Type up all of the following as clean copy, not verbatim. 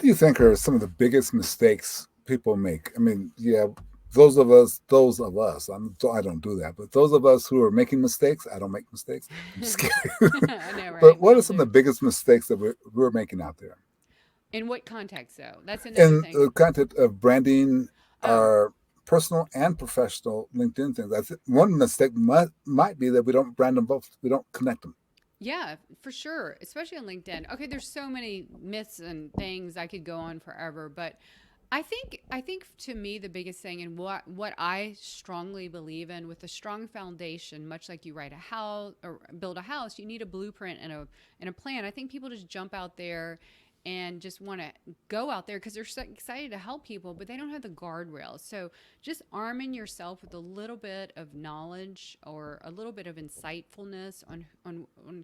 do you think are some of the biggest mistakes people make? I mean, yeah, those of us, I don't do that, but those of us who are making mistakes, I don't make mistakes. I'm just kidding. I know, But right? We what are all some of the do. biggest mistakes that we're making out there? In what context, though? That's another In the thing. content of branding Oh, our personal and professional LinkedIn things. I think one mistake might be that we don't brand them both. We don't connect them. yeah, for sure, especially on LinkedIn. Okay, there's so many myths and things I could go on forever, but I think to me the biggest thing and what I strongly believe in with a strong foundation, much like you write a house or build a house, you need a blueprint and a plan. I think people just jump out there and just want to go out there because they're so excited to help people, but they don't have the guardrails. So just arming yourself with a little bit of knowledge or a little bit of insightfulness on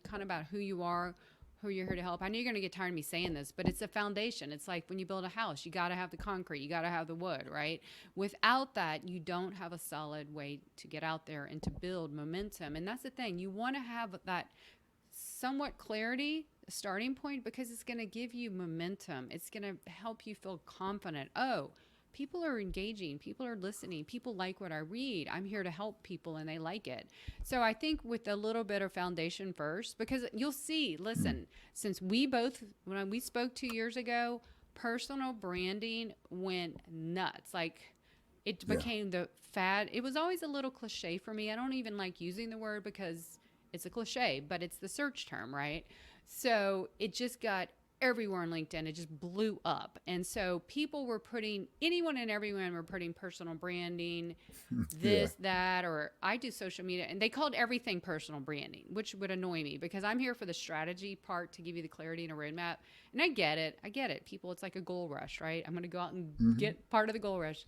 kind of about who you are, who you're here to help. I know you're going to get tired of me saying this, but it's a foundation. It's like when you build a house, you got to have the concrete, you got to have the wood, right? Without that, you don't have a solid way to get out there and to build momentum. And that's the thing. You want to have that somewhat clarity starting point because it's going to give you momentum. It's going to help you feel confident. Oh, people are engaging, people are listening, people like what I read. I'm here to help people and they like it. So I think with a little bit of foundation first, because you'll see, Mm. listen, since we both, when we spoke 2 years ago, personal branding went nuts. Like it Yeah. became the fad. It was always a little cliche for me. I don't even like using the word because it's a cliche, but it's the search term, right? So it just got everywhere on LinkedIn. It just blew up. And so people were putting, anyone and everyone were putting personal branding, Yeah. this, that, or I do social media, and they called everything personal branding, which would annoy me because I'm here for the strategy part to give you the clarity and a roadmap. And I get it. I get it. People, it's like a goal rush, right? I'm going to go out and Hmm. get part of the goal rush.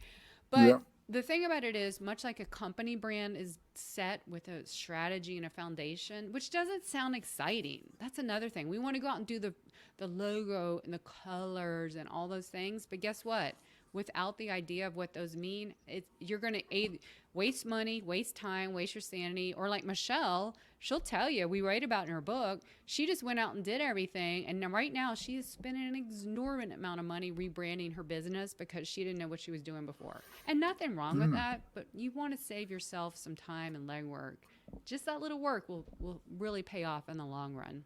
But Yeah. the thing about it is, much like a company brand is set with a strategy and a foundation, which doesn't sound exciting. That's another thing. We want to go out and do the logo and the colors and all those things. But guess what? Without the idea of what those mean, you're going to waste money, waste time, waste your sanity. Or like Michelle, she'll tell you, we write about in her book, she just went out and did everything. And right now she is spending an exorbitant amount of money rebranding her business because she didn't know what she was doing before. And nothing wrong with Mm. that, but you want to save yourself some time and legwork. Just that little work will really pay off in the long run.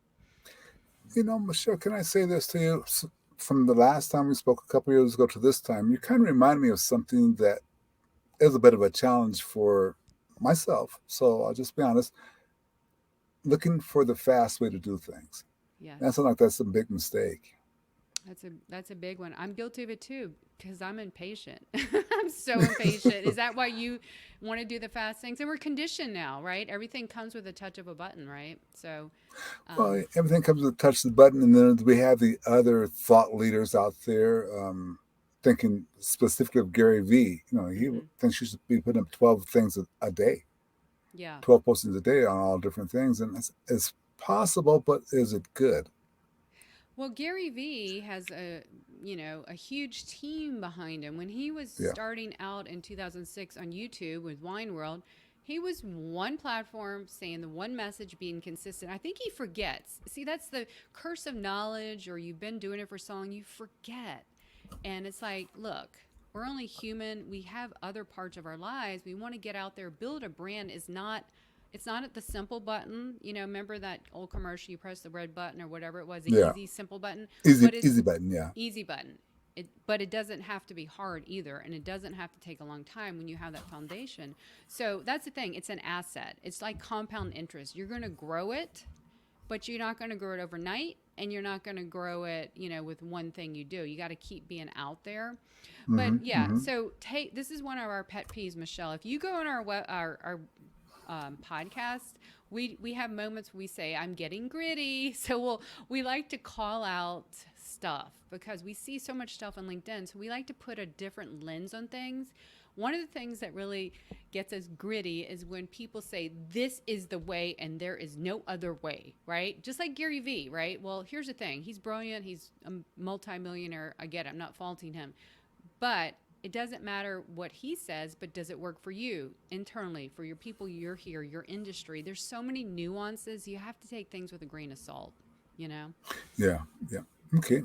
Michelle, can I say this to you? From the last time we spoke a couple years ago to this time, you kind of remind me of something that is a bit of a challenge for myself. So I'll just be honest, looking for the fast way to do things. That Yes. sounds like that's a big mistake. That's a big one. I'm guilty of it too because I'm impatient. I'm so impatient. Is that why you want to do the fast things? And we're conditioned now, right? Everything comes with a touch of a button, right? So, Well, um, everything comes with a touch of the button, and then we have the other thought leaders out there thinking specifically of Gary Vee. He mm-hmm. thinks you should be putting up 12 things a day, Yeah. 12 postings a day on all different things, and it's possible, but is it good? Well, Gary Vee has a huge team behind him. When he was Yeah, starting out in 2006 on YouTube with Wine World, he was one platform saying the one message, being consistent. I think he forgets. See, that's the curse of knowledge, or you've been doing it for so long, you forget. And it's like, look, we're only human. We have other parts of our lives. We want to get out there. Build a brand is not, it's not at the simple button. Remember that old commercial, you press the red button or whatever it was, the yeah, easy simple button, easy, but it's easy button. Yeah. easy button. But it doesn't have to be hard either, and it doesn't have to take a long time when you have that foundation. So that's the thing. It's an asset. It's like compound interest. You're going to grow it, but you're not going to grow it overnight, and you're not going to grow it, with one thing you do. You got to keep being out there. But Mm-hmm, yeah, mm-hmm. so take this is one of our pet peeves, Michelle. If you go on our podcast, we have moments we say I'm getting gritty. So we like to call out stuff because we see so much stuff on LinkedIn. So we like to put a different lens on things. One of the things that really gets us gritty is when people say this is the way and there is no other way, right? Just like Gary Vee, right? Well, here's the thing. He's brilliant. He's a multimillionaire. I get it. I'm not faulting him. But it doesn't matter what he says, but does it work for you internally, for your people you're here, your industry? There's so many nuances. You have to take things with a grain of salt, you know? Yeah, yeah. Okay.